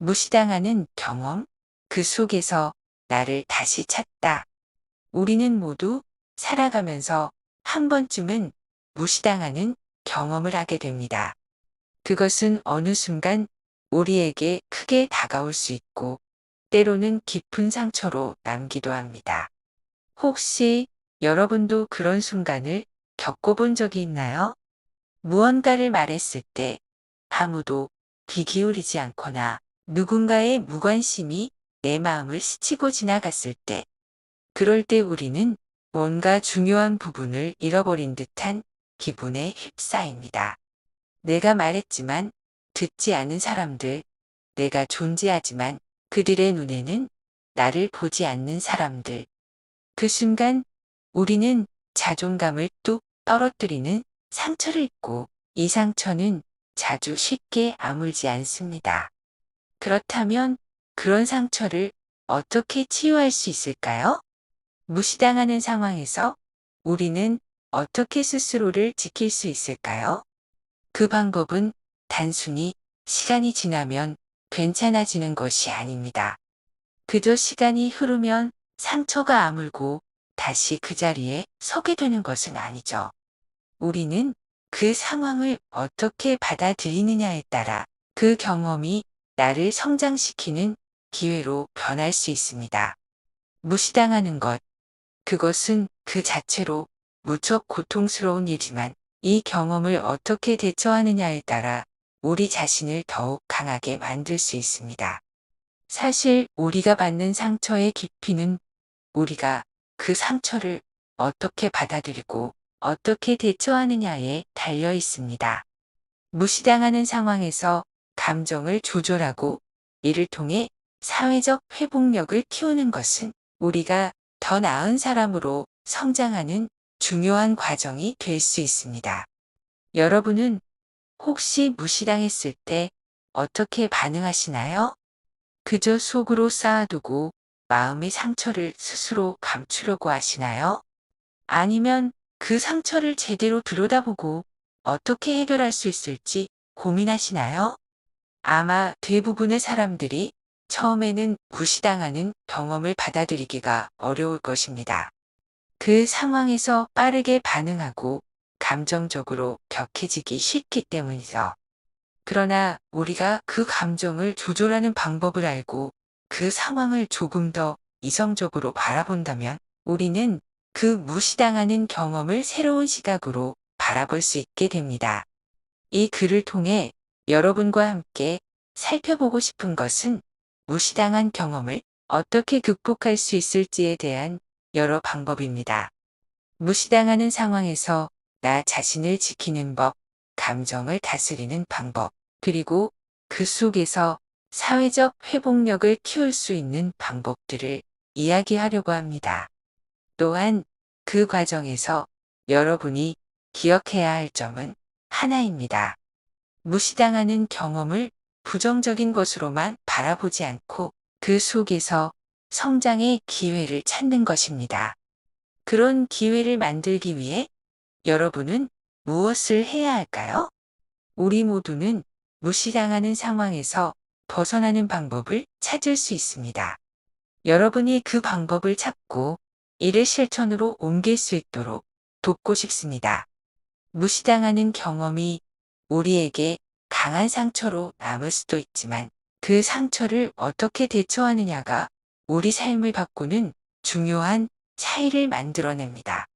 무시당하는 경험, 그 속에서 나를 다시 찾다. 우리는 모두 살아가면서 한 번쯤은 무시당하는 경험을 하게 됩니다. 그것은 어느 순간 우리에게 크게 다가올 수 있고 때로는 깊은 상처로 남기도 합니다. 혹시 여러분도 그런 순간을 겪어본 적이 있나요? 무언가를 말했을 때 아무도 귀 기울이지 않거나 누군가의 무관심이 내 마음을 스치고 지나갔을 때, 그럴 때 우리는 뭔가 중요한 부분을 잃어버린 듯한 기분에 휩싸입니다. 내가 말했지만 듣지 않은 사람들, 내가 존재하지만 그들의 눈에는 나를 보지 않는 사람들. 그 순간 우리는 자존감을 뚝 떨어뜨리는 상처를 입고 이 상처는 자주 쉽게 아물지 않습니다. 그렇다면 그런 상처를 어떻게 치유할 수 있을까요? 무시당하는 상황에서 우리는 어떻게 스스로를 지킬 수 있을까요? 그 방법은 단순히 시간이 지나면 괜찮아지는 것이 아닙니다. 그저 시간이 흐르면 상처가 아물고 다시 그 자리에 서게 되는 것은 아니죠. 우리는 그 상황을 어떻게 받아들이느냐에 따라 그 경험이 나를 성장시키는 기회로 변할 수 있습니다. 무시당하는 것, 그것은 그 자체로 무척 고통스러운 일이지만 이 경험을 어떻게 대처하느냐에 따라 우리 자신을 더욱 강하게 만들 수 있습니다. 사실 우리가 받는 상처의 깊이는 우리가 그 상처를 어떻게 받아들이고 어떻게 대처하느냐에 달려 있습니다. 무시당하는 상황에서 감정을 조절하고 이를 통해 사회적 회복력을 키우는 것은 우리가 더 나은 사람으로 성장하는 중요한 과정이 될 수 있습니다. 여러분은 혹시 무시당했을 때 어떻게 반응하시나요? 그저 속으로 쌓아두고 마음의 상처를 스스로 감추려고 하시나요? 아니면 그 상처를 제대로 들여다보고 어떻게 해결할 수 있을지 고민하시나요? 아마 대부분의 사람들이 처음에는 무시당하는 경험을 받아들이기가 어려울 것입니다. 그 상황에서 빠르게 반응하고 감정적으로 격해지기 쉽기 때문이죠. 그러나 우리가 그 감정을 조절하는 방법을 알고 그 상황을 조금 더 이성적으로 바라본다면 우리는 그 무시당하는 경험을 새로운 시각으로 바라볼 수 있게 됩니다. 이 글을 통해 여러분과 함께 살펴보고 싶은 것은 무시당한 경험을 어떻게 극복할 수 있을지에 대한 여러 방법입니다. 무시당하는 상황에서 나 자신을 지키는 법, 감정을 다스리는 방법, 그리고 그 속에서 사회적 회복력을 키울 수 있는 방법들을 이야기하려고 합니다. 또한 그 과정에서 여러분이 기억해야 할 점은 하나입니다. 무시당하는 경험을 부정적인 것으로만 바라보지 않고 그 속에서 성장의 기회를 찾는 것입니다. 그런 기회를 만들기 위해 여러분은 무엇을 해야 할까요? 우리 모두는 무시당하는 상황에서 벗어나는 방법을 찾을 수 있습니다. 여러분이 그 방법을 찾고 이를 실천으로 옮길 수 있도록 돕고 싶습니다. 무시당하는 경험이 우리에게 강한 상처로 남을 수도 있지만 그 상처를 어떻게 대처하느냐가 우리 삶을 바꾸는 중요한 차이를 만들어냅니다.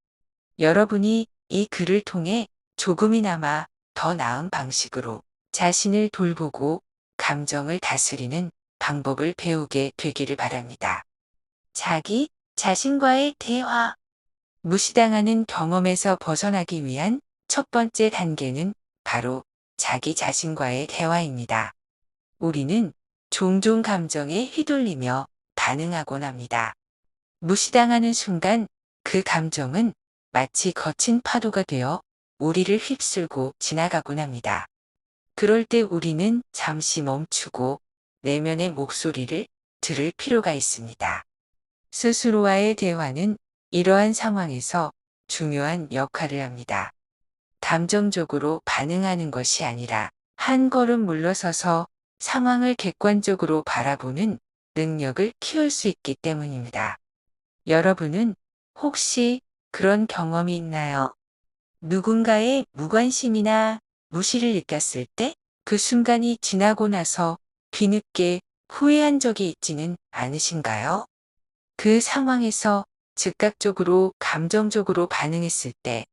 여러분이 이 글을 통해 조금이나마 더 나은 방식으로 자신을 돌보고 감정을 다스리는 방법을 배우게 되기를 바랍니다. 자기 자신과의 대화. 무시당하는 경험에서 벗어나기 위한 첫 번째 단계는 바로 자기 자신과의 대화입니다. 우리는 종종 감정에 휘둘리며 반응하곤 합니다. 무시당하는 순간 그 감정은 마치 거친 파도가 되어 우리를 휩쓸고 지나가곤 합니다. 그럴 때 우리는 잠시 멈추고 내면의 목소리를 들을 필요가 있습니다. 스스로와의 대화는 이러한 상황에서 중요한 역할을 합니다. 감정적으로 반응하는 것이 아니라 한 걸음 물러서서 상황을 객관적으로 바라보는 능력을 키울 수 있기 때문입니다. 여러분은 혹시 그런 경험이 있나요? 누군가의 무관심이나 무시를 느꼈을 때 그 순간이 지나고 나서 뒤늦게 후회한 적이 있지는 않으신가요? 그 상황에서 즉각적으로 감정적으로 반응했을 때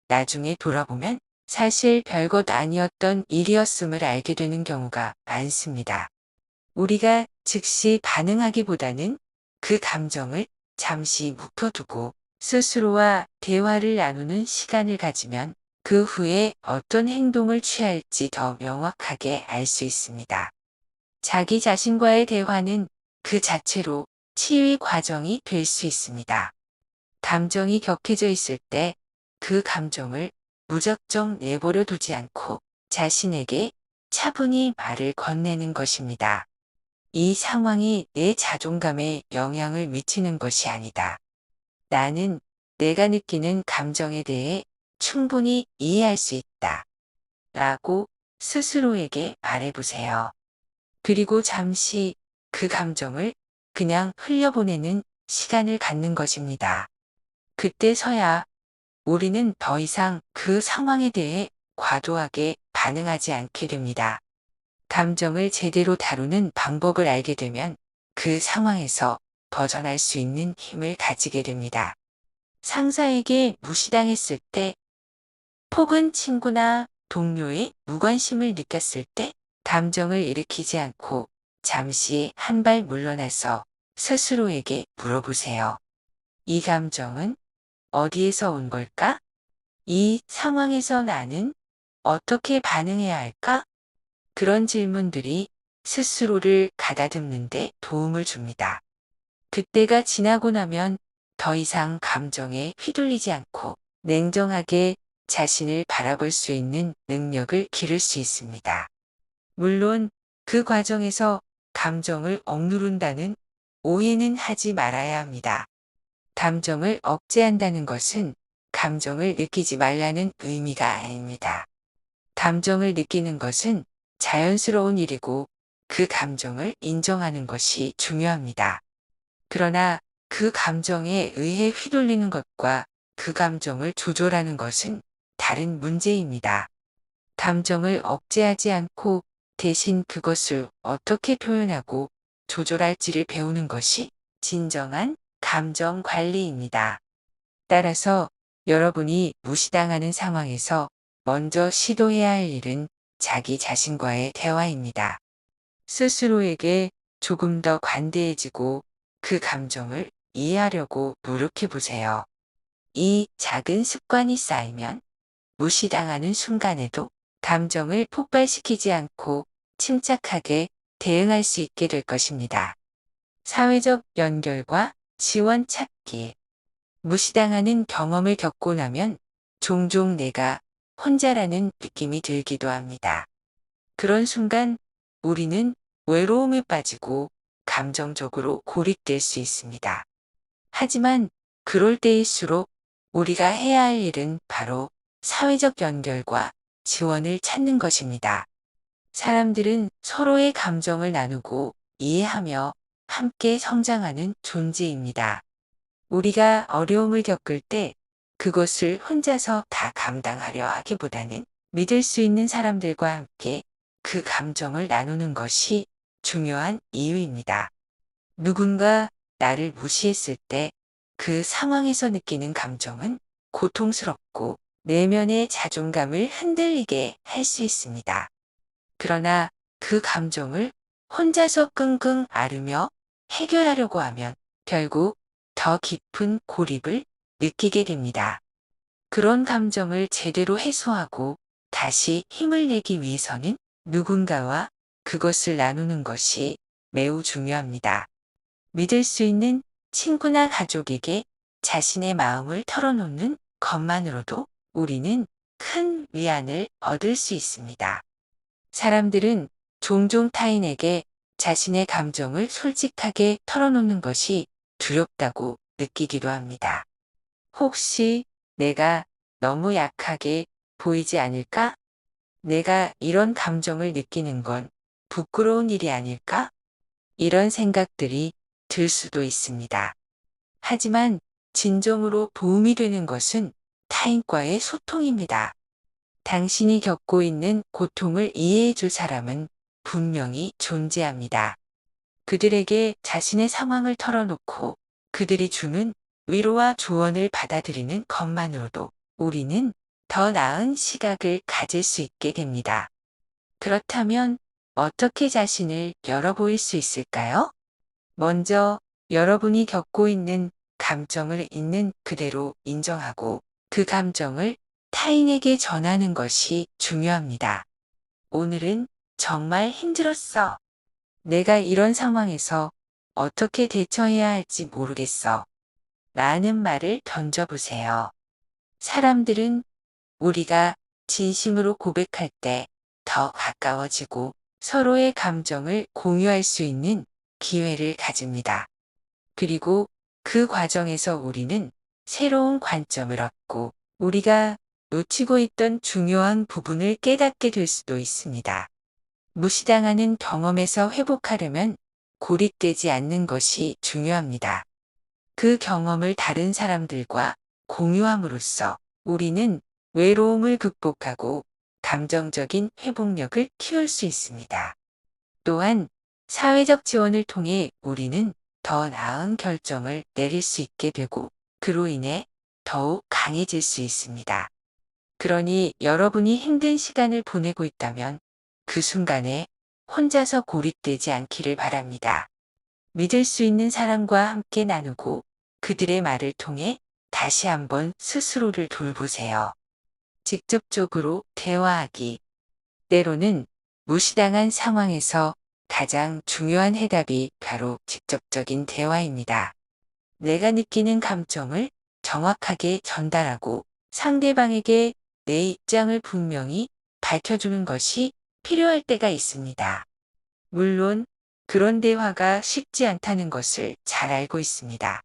나중에 돌아보면 사실 별것 아니었던 일이었음을 알게 되는 경우가 많습니다. 우리가 즉시 반응하기보다는 그 감정을 잠시 묵혀두고 스스로와 대화를 나누는 시간을 가지면 그 후에 어떤 행동을 취할지 더 명확하게 알 수 있습니다. 자기 자신과의 대화는 그 자체로 치유의 과정이 될 수 있습니다. 감정이 격해져 있을 때 그 감정을 무작정 내버려 두지 않고 자신에게 차분히 말을 건네는 것입니다. 이 상황이 내 자존감에 영향을 미치는 것이 아니다. 나는 내가 느끼는 감정에 대해 충분히 이해할 수 있다. 라고 스스로에게 말해보세요. 그리고 잠시 그 감정을 그냥 흘려보내는 시간을 갖는 것입니다. 그때서야 우리는 더 이상 그 상황에 대해 과도하게 반응하지 않게 됩니다. 감정을 제대로 다루는 방법을 알게 되면 그 상황에서 벗어날 수 있는 힘을 가지게 됩니다. 상사에게 무시당했을 때, 혹은 친구나 동료의 무관심을 느꼈을 때, 감정을 일으키지 않고 잠시 한 발 물러나서 스스로에게 물어보세요. 이 감정은 어디에서 온 걸까? 이 상황에서 나는 어떻게 반응해야 할까? 그런 질문들이 스스로를 가다듬는 데 도움을 줍니다. 그때가 지나고 나면 더 이상 감정에 휘둘리지 않고 냉정하게 자신을 바라볼 수 있는 능력을 기를 수 있습니다. 물론 그 과정에서 감정을 억누른다는 오해는 하지 말아야 합니다. 감정을 억제한다는 것은 감정을 느끼지 말라는 의미가 아닙니다. 감정을 느끼는 것은 자연스러운 일이고 그 감정을 인정하는 것이 중요합니다. 그러나 그 감정에 의해 휘둘리는 것과 그 감정을 조절하는 것은 다른 문제입니다. 감정을 억제하지 않고 대신 그것을 어떻게 표현하고 조절할지를 배우는 것이 진정한 감정 관리입니다. 따라서 여러분이 무시당하는 상황에서 먼저 시도해야 할 일은 자기 자신과의 대화입니다. 스스로에게 조금 더 관대해지고 그 감정을 이해하려고 노력해 보세요. 이 작은 습관이 쌓이면 무시당하는 순간에도 감정을 폭발시키지 않고 침착하게 대응할 수 있게 될 것입니다. 사회적 연결과 지원 찾기. 무시당하는 경험을 겪고 나면 종종 내가 혼자라는 느낌이 들기도 합니다. 그런 순간 우리는 외로움에 빠지고 감정적으로 고립될 수 있습니다. 하지만 그럴 때일수록 우리가 해야 할 일은 바로 사회적 연결과 지원을 찾는 것입니다. 사람들은 서로의 감정을 나누고 이해하며 함께 성장하는 존재입니다. 우리가 어려움을 겪을 때 그것을 혼자서 다 감당하려 하기보다는 믿을 수 있는 사람들과 함께 그 감정을 나누는 것이 중요한 이유입니다. 누군가 나를 무시했을 때 그 상황에서 느끼는 감정은 고통스럽고 내면의 자존감을 흔들리게 할 수 있습니다. 그러나 그 감정을 혼자서 끙끙 앓으며 해결하려고 하면 결국 더 깊은 고립을 느끼게 됩니다. 그런 감정을 제대로 해소하고 다시 힘을 내기 위해서는 누군가와 그것을 나누는 것이 매우 중요합니다. 믿을 수 있는 친구나 가족에게 자신의 마음을 털어놓는 것만으로도 우리는 큰 위안을 얻을 수 있습니다. 사람들은 종종 타인에게 자신의 감정을 솔직하게 털어놓는 것이 두렵다고 느끼기도 합니다. 혹시 내가 너무 약하게 보이지 않을까? 내가 이런 감정을 느끼는 건 부끄러운 일이 아닐까? 이런 생각들이 들 수도 있습니다. 하지만 진정으로 도움이 되는 것은 타인과의 소통입니다. 당신이 겪고 있는 고통을 이해해 줄 사람은 분명히 존재합니다. 그들에게 자신의 상황을 털어놓고 그들이 주는 위로와 조언을 받아들이는 것만으로도 우리는 더 나은 시각을 가질 수 있게 됩니다. 그렇다면 어떻게 자신을 열어 보일 수 있을까요? 먼저 여러분이 겪고 있는 감정을 있는 그대로 인정하고 그 감정을 타인에게 전하는 것이 중요합니다. 오늘은 정말 힘들었어. 내가 이런 상황에서 어떻게 대처해야 할지 모르겠어. 라는 말을 던져보세요. 사람들은 우리가 진심으로 고백할 때 더 가까워지고 서로의 감정을 공유할 수 있는 기회를 가집니다. 그리고 그 과정에서 우리는 새로운 관점을 얻고 우리가 놓치고 있던 중요한 부분을 깨닫게 될 수도 있습니다. 무시당하는 경험에서 회복하려면 고립되지 않는 것이 중요합니다. 그 경험을 다른 사람들과 공유함으로써 우리는 외로움을 극복하고 감정적인 회복력을 키울 수 있습니다. 또한 사회적 지원을 통해 우리는 더 나은 결정을 내릴 수 있게 되고 그로 인해 더욱 강해질 수 있습니다. 그러니 여러분이 힘든 시간을 보내고 있다면 그 순간에 혼자서 고립되지 않기를 바랍니다. 믿을 수 있는 사람과 함께 나누고 그들의 말을 통해 다시 한번 스스로를 돌보세요. 직접적으로 대화하기. 때로는 무시당한 상황에서 가장 중요한 해답이 바로 직접적인 대화입니다. 내가 느끼는 감정을 정확하게 전달하고 상대방에게 내 입장을 분명히 밝혀주는 것이 필요할 때가 있습니다. 물론 그런 대화가 쉽지 않다는 것을 잘 알고 있습니다.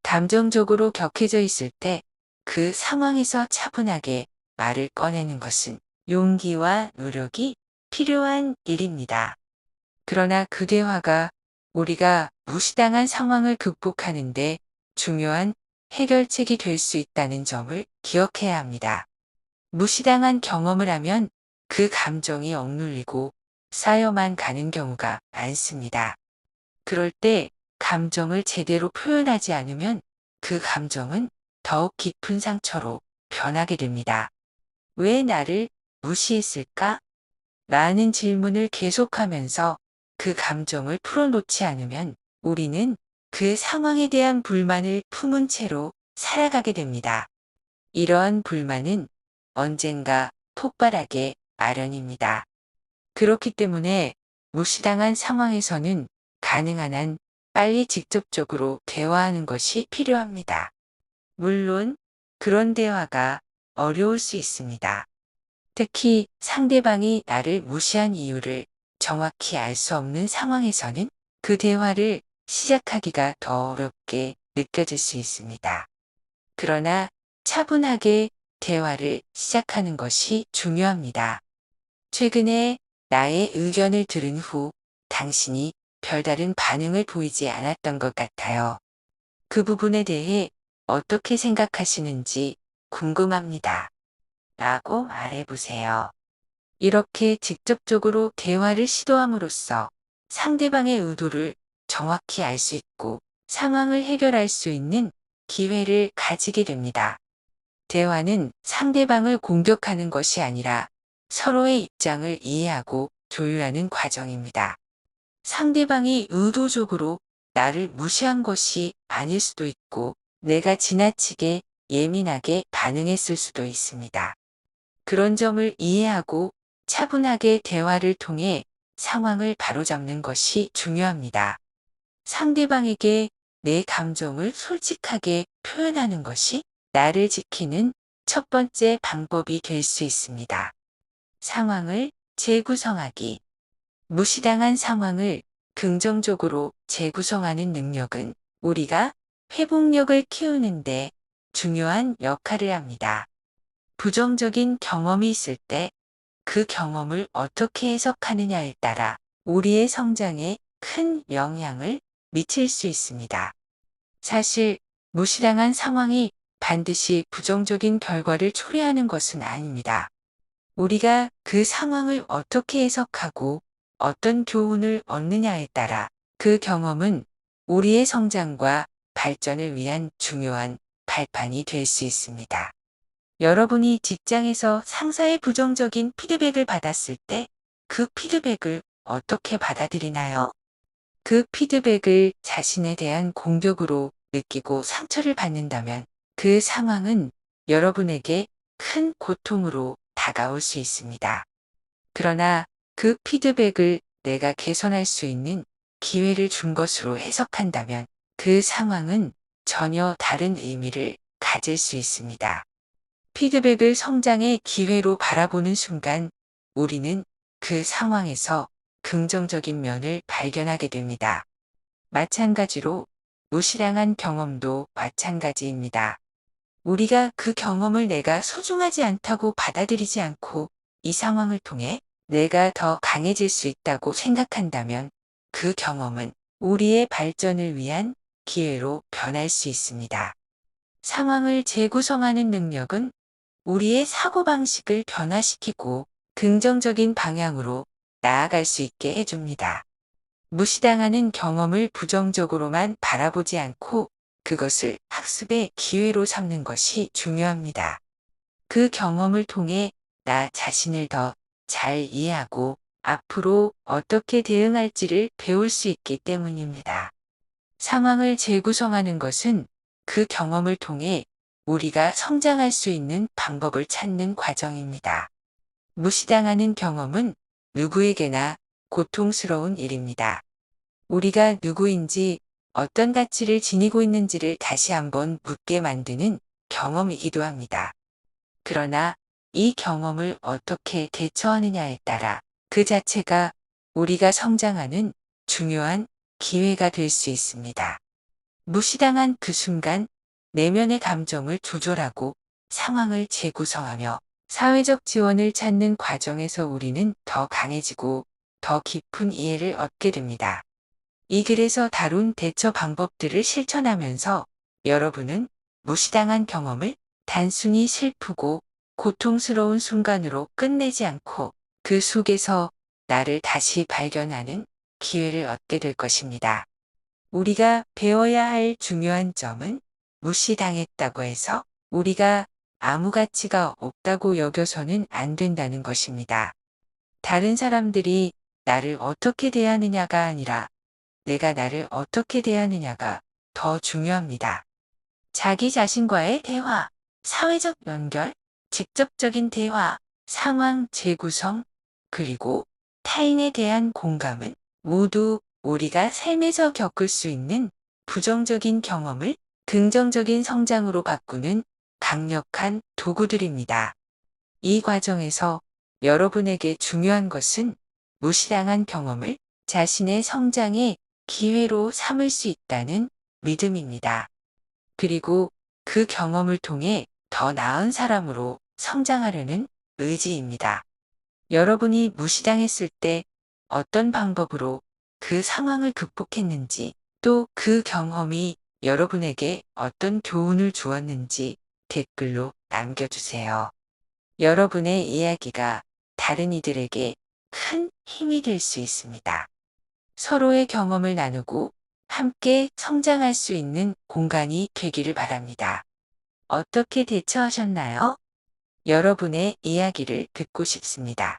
감정적으로 격해져 있을 때 그 상황에서 차분하게 말을 꺼내는 것은 용기와 노력이 필요한 일입니다. 그러나 그 대화가 우리가 무시당한 상황을 극복하는데 중요한 해결책이 될 수 있다는 점을 기억해야 합니다. 무시당한 경험을 하면 그 감정이 억눌리고 쌓여만 가는 경우가 많습니다. 그럴 때 감정을 제대로 표현하지 않으면 그 감정은 더욱 깊은 상처로 변하게 됩니다. 왜 나를 무시했을까? 라는 질문을 계속하면서 그 감정을 풀어놓지 않으면 우리는 그 상황에 대한 불만을 품은 채로 살아가게 됩니다. 이러한 불만은 언젠가 폭발하게 마련입니다. 그렇기 때문에 무시당한 상황에서는 가능한 한 빨리 직접적으로 대화하는 것이 필요합니다. 물론 그런 대화가 어려울 수 있습니다. 특히 상대방이 나를 무시한 이유를 정확히 알 수 없는 상황에서는 그 대화를 시작하기가 더 어렵게 느껴질 수 있습니다. 그러나 차분하게 대화를 시작하는 것이 중요합니다. 최근에 나의 의견을 들은 후 당신이 별다른 반응을 보이지 않았던 것 같아요. 그 부분에 대해 어떻게 생각하시는지 궁금합니다. 라고 말해보세요. 이렇게 직접적으로 대화를 시도함으로써 상대방의 의도를 정확히 알 수 있고 상황을 해결할 수 있는 기회를 가지게 됩니다. 대화는 상대방을 공격하는 것이 아니라 서로의 입장을 이해하고 조율하는 과정입니다. 상대방이 의도적으로 나를 무시한 것이 아닐 수도 있고 내가 지나치게 예민하게 반응했을 수도 있습니다. 그런 점을 이해하고 차분하게 대화를 통해 상황을 바로잡는 것이 중요합니다. 상대방에게 내 감정을 솔직하게 표현하는 것이 나를 지키는 첫 번째 방법이 될 수 있습니다. 상황을 재구성하기. 무시당한 상황을 긍정적으로 재구성하는 능력은 우리가 회복력을 키우는데 중요한 역할을 합니다. 부정적인 경험이 있을 때 그 경험을 어떻게 해석하느냐에 따라 우리의 성장에 큰 영향을 미칠 수 있습니다. 사실 무시당한 상황이 반드시 부정적인 결과를 초래하는 것은 아닙니다. 우리가 그 상황을 어떻게 해석하고 어떤 교훈을 얻느냐에 따라 그 경험은 우리의 성장과 발전을 위한 중요한 발판이 될 수 있습니다. 여러분이 직장에서 상사의 부정적인 피드백을 받았을 때 그 피드백을 어떻게 받아들이나요? 그 피드백을 자신에 대한 공격으로 느끼고 상처를 받는다면 그 상황은 여러분에게 큰 고통으로 다가올 수 있습니다. 그러나 그 피드백을 내가 개선할 수 있는 기회를 준 것으로 해석한다면 그 상황은 전혀 다른 의미를 가질 수 있습니다. 피드백을 성장의 기회로 바라보는 순간 우리는 그 상황에서 긍정적인 면을 발견하게 됩니다. 마찬가지로 무시당한 경험도 마찬가지입니다. 우리가 그 경험을 내가 소중하지 않다고 받아들이지 않고 이 상황을 통해 내가 더 강해질 수 있다고 생각한다면 그 경험은 우리의 발전을 위한 기회로 변할 수 있습니다. 상황을 재구성하는 능력은 우리의 사고방식을 변화시키고 긍정적인 방향으로 나아갈 수 있게 해줍니다. 무시당하는 경험을 부정적으로만 바라보지 않고 그것을 학습의 기회로 삼는 것이 중요합니다. 그 경험을 통해 나 자신을 더 잘 이해하고 앞으로 어떻게 대응할지를 배울 수 있기 때문입니다. 상황을 재구성하는 것은 그 경험을 통해 우리가 성장할 수 있는 방법을 찾는 과정입니다. 무시당하는 경험은 누구에게나 고통스러운 일입니다. 우리가 누구인지 어떤 가치를 지니고 있는지를 다시 한번 묻게 만드는 경험이기도 합니다. 그러나 이 경험을 어떻게 대처하느냐에 따라 그 자체가 우리가 성장하는 중요한 기회가 될 수 있습니다. 무시당한 그 순간 내면의 감정을 조절하고 상황을 재구성하며 사회적 지원을 찾는 과정에서 우리는 더 강해지고 더 깊은 이해를 얻게 됩니다. 이 글에서 다룬 대처 방법들을 실천하면서 여러분은 무시당한 경험을 단순히 슬프고 고통스러운 순간으로 끝내지 않고 그 속에서 나를 다시 발견하는 기회를 얻게 될 것입니다. 우리가 배워야 할 중요한 점은 무시당했다고 해서 우리가 아무 가치가 없다고 여겨서는 안 된다는 것입니다. 다른 사람들이 나를 어떻게 대하느냐가 아니라 내가 나를 어떻게 대하느냐가 더 중요합니다. 자기 자신과의 대화, 사회적 연결, 직접적인 대화, 상황 재구성, 그리고 타인에 대한 공감은 모두 우리가 삶에서 겪을 수 있는 부정적인 경험을 긍정적인 성장으로 바꾸는 강력한 도구들입니다. 이 과정에서 여러분에게 중요한 것은 무시당한 경험을 자신의 성장의 기회로 삼을 수 있다는 믿음입니다. 그리고 그 경험을 통해 더 나은 사람으로 성장하려는 의지입니다. 여러분이 무시당했을 때 어떤 방법으로 그 상황을 극복했는지 또 그 경험이 여러분에게 어떤 교훈을 주었는지 댓글로 남겨주세요. 여러분의 이야기가 다른 이들에게 큰 힘이 될 수 있습니다. 서로의 경험을 나누고 함께 성장할 수 있는 공간이 되기를 바랍니다. 어떻게 대처하셨나요? 여러분의 이야기를 듣고 싶습니다.